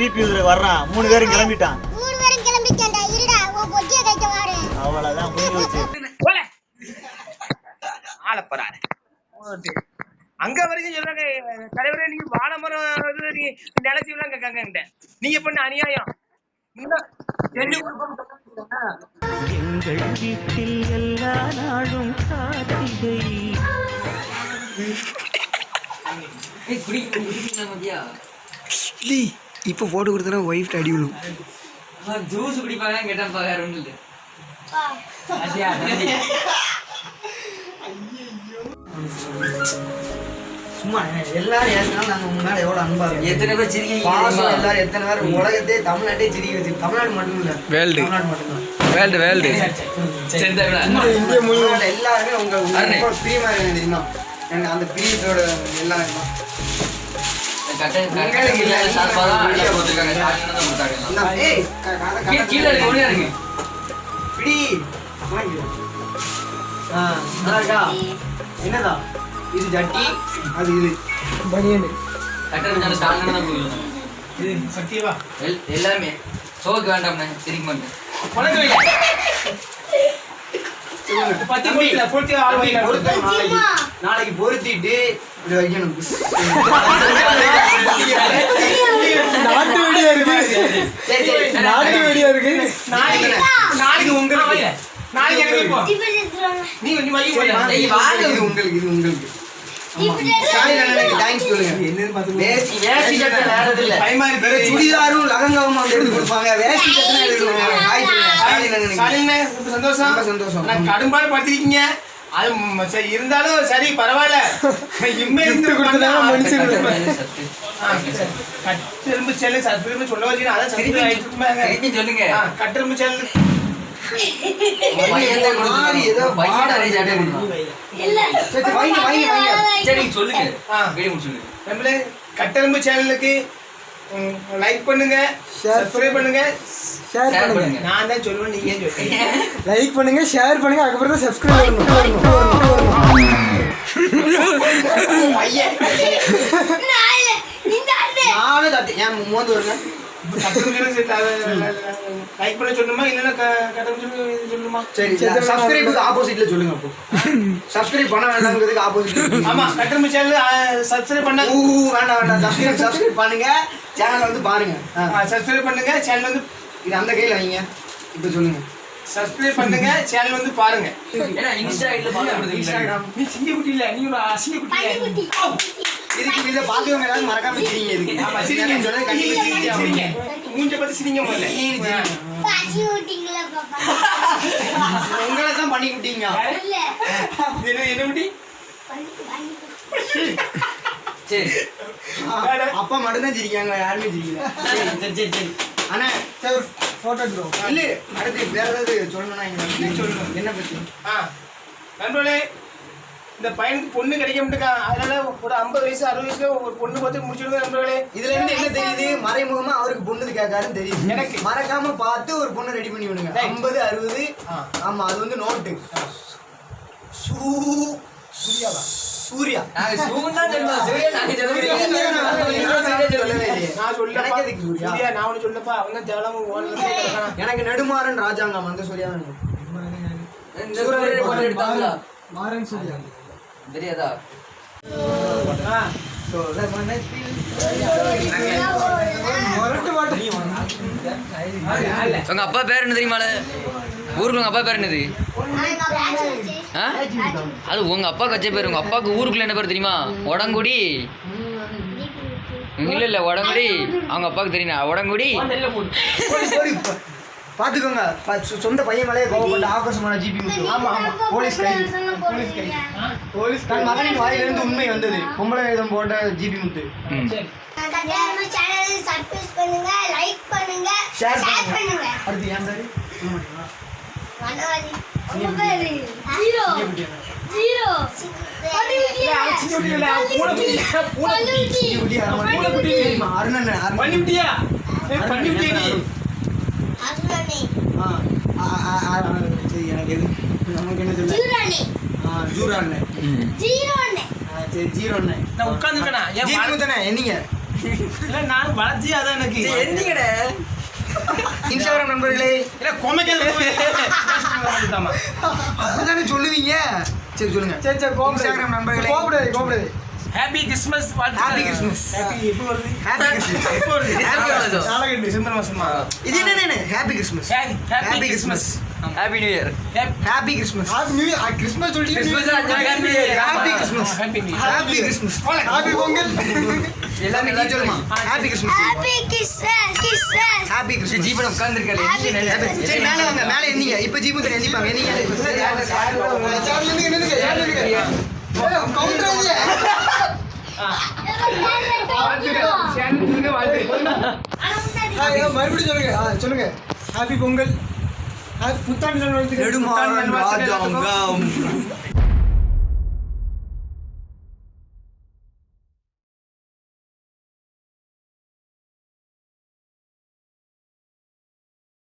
GB வர்றான் 3 பேரும் கிளம்பிட்டான். அவ்வளவுதான் முடிஞ்சு ஆளப்பறாரு அங்க வரைக்கும் சொல்றாங்க தலைவரே நீங்க வாழை மரம் நிலச்சிலாம் கேட்காங்க நீங்க பண்ண அநியாயம் எங்கள் வீட்டில் எல்லா நாளும் காத்திகை. இப்ப போட்டு கொடுத்தா ஒய்ஃப் அடி விழும். ஜூஸ் குடிப்பாங்க கேட்டா வேற ஒண்ணு இல்ல. சும்மா எல்லாரும் ஏற்கனவே நாங்க முன்னாடி எவ்வளவு அன்பா இருக்கோம். எத்தனை பேர் சிரிக்கீங்க எல்லாரும் எத்தனை பேர் உலகத்தையே தமிழ்நாட்டே சிரிக்க வச்சு. தமிழ்நாடு மட்டும் இல்ல, தமிழ்நாடு மட்டும் தான், வேர்ல்டு இந்தியா முழுவதும் எல்லாருமே உங்க பிரியமா இருக்காங்க தெரியுமா? எனக்கு அந்த பிரியத்தோட எல்லாம் என்னதா இது ஜட்டி, அது இது பனியன், இது சத்தியவா எல்லாமே சோக்கு வேண்டாம்ண்ணே சிரிக்க மாட்டேன். நாளைக்கு பொருத்திட்டு இப்படி வைக்கணும். நாட்டு வெடியா இருக்கு, நாட்டு வெடியா இருக்கு. நாளைக்கு உங்களுக்கு நாளைக்கு எனக்கு இப்போ நீ கொஞ்சம் மையம் இது உங்களுக்கு, இது உங்களுக்கு. சுடிதாரும் லகங்காவும் எடுத்து கொடுப்பாங்க. வேஷ்டி சந்தோஷம். கடும்பாடு படுத்திருக்கீங்க. அது இருந்தாலும் சரி பரவாயில்ல. கட்டெரும்பு செல்லு சத்திரமே சொல்ல வச்சு அதான் சொல்லுங்க. கட்டெரும்பு செல்லு கட்டெரும்பு சேனலுக்கு லைக் பண்ணுங்க, சப்ஸ்கிரைப் பண்ணுங்க, ஷேர் பண்ணுங்க. நான் தான் சொல்லுவேன், நீங்க சொல்லுங்க. லைக் பண்ணுங்க, ஷேர் பண்ணுங்க, அதுக்கப்புறம் தான் சப்ஸ்கிரைப் பண்ணணும். நானே தட்டி ஏன் மோந்து வருங்க. லைக் பண்ண சொல்லணுமா இல்லைன்னா சொல்லணுமா? சரி, சப்ஸ்கிரைபுக்கு ஆப்போசிட்ல சொல்லுங்க. அப்போ சப்ஸ்கிரைப் பண்ண வேண்டாம்ங்கிறதுக்கு ஆப்போசிட். ஆமா, கட்டெரும்பு சேனல் சப்ஸ்கிரைப் பண்ண வேண்டாம். சப்ஸ்கிரைப் பண்ணுங்க, சேனல் வந்து பாருங்க. சப்ஸ்கிரைப் பண்ணுங்க, சேனல் வந்து இது அந்த கையில வைங்க. இப்போ சொல்லுங்க. சப்ஸ்கிரைப் பண்ணுங்க, சேனல் வந்து பாருங்க. ஏன்னா இன்ஸ்டா ஐடில ஃபாலோ பண்ணுங்க. இன்ஸ்டாகிராம் நீ சிங்க குட்டி இல்ல, நீ ஒரு அசிங்க குட்டி. இதுக்கு இத பாக்குறவங்க எல்லாரும் மறக்காம சிரிங்க. இதுக்கு ஆமா, சிரிங்க. சொல்றது கண்டிப்பா சிரிங்க. மூஞ்ச பார்த்து சிரிங்க முதல்ல. உங்களை தான் பண்ணி குட்டிங்க. என்ன குட்டி? சரி, அப்பா மட்டும் தான் சிரிக்காங்க, யாருமே சிரிக்கல. சரி. அண்ணா சார் போட்டோ எடுத்துறோம். இல்ல அடுத்து வேற ஏதாவது சொல்லணும்னா சொல்லணும். என்ன பத்தி? நண்பர்களே, இந்த பையனுக்கு பொண்ணு கிடைக்க மாட்டேங்க. அதனால ஒரு 50 வயசு 60 வயசுல ஒரு பொண்ணு பார்த்து முடிச்சிடுங்க நண்பர்களே. இதுல இருந்து என்ன தெரியுது? மறைமுகமா அவருக்கு பொண்ணு கேட்காருன்னு தெரியுது. எனக்கு மறக்காம பார்த்து ஒரு பொண்ணை ரெடி பண்ணி விடுங்க. 50 60. ஆமா, அது வந்து நோட்டு. சூர்யா நாங்க சூன் தான் சொல்லுவோம். சூர்யா நாங்க சொல்லவே நான் சொல்லவே இல்லையே. சூர்யா நான் ஒண்ணு சொல்லப்பா, அவங்க தேவலாம ஓடுறதே கிடக்கானா. எனக்கு நெடுமாறன் ராஜாங்கம் அந்த சூர்யா தான். இந்த சூர்யா போட்டோ எடுத்தாங்களா? மாறன் சூர்யா தெரியாதா? உங்க அப்பா பேர் என்ன தெரியுமா? ஊருக்கு உங்க அப்பா பேர் என்னது? அது உங்க அப்பா கச்ச பேர். உங்க அப்பாவுக்கு ஊருக்குள்ள என்ன பேர் தெரியுமா? உடங்குடி. இல்ல உடங்குடி. அவங்க அப்பாவுக்கு தெரியும் உடங்குடி. பாத்துக்கோங்க, சொந்த பையன் மேலே கோவப்பட்ட ஆக்ரோஷமான ஜிபி முத்து. ஆமா போலீஸ் தன் மகனின் வாயிலிருந்து உண்மை வந்தது. பொம்பளை வேதம் போட்ட ஜிபி முத்து. ஷேர் பண்ணுங்க. அடுத்து ஏன் பேரு? அருணன் பண்ணிவிட்டியா? சரி, எனக்கு எது நமக்கு என்ன சொல்ல? ஜீரோ அண்ணன். சரி, ஜீரோ அண்ணன். நான் உட்கார்ந்துட்டேனா? என்னீங்க? இல்ல இல்ல நான் வளர்ச்சி அதான் எனக்கு என்னங்கடே இன்ஸ்டாகிராம் நண்பர்களே இல்ல கொமைக்கல் அப்படிதானே சொல்லுவீங்க. சரி சொல்லுங்க. சரி சரி இன்ஸ்டாகிராம் நண்பர்களே கோபப்படாது. Happy Christmas happy Christmas. Happy எப்போ வருது ஹாப்பி கிறிஸ்மஸ். எப்போ வருது Happy வருது. நாளைக்கு டிசம்பர் மாசமா இது என்ன happy Christmas. Happy Christmas happy new year. Happy Christmas. Happy new year. Christmas சொல்லிட்டு happy Christmas. Happy new happy Christmas. Happy Pongal. எல்லாமே நீ சொல்லுமா. Happy Christmas. Happy Christmas. Happy Christmas. Jeevan உட்கார்ந்துருக்கல. சரி மேல வாங்க. மேல எண்ணிங்க. இப்போ ஜீபு தண்ணி எண்ணிப்பாங்க. எண்ணிங்க. கவுண்டர் இல்ல. மறுபடியும் சொல்லுங்க. சொல்லுங்க. ஹாப்பி பொங்கல். புத்தாண்டு நல்வாழ்த்துக்கள். நெடுமாறன் ராஜாங்கம்.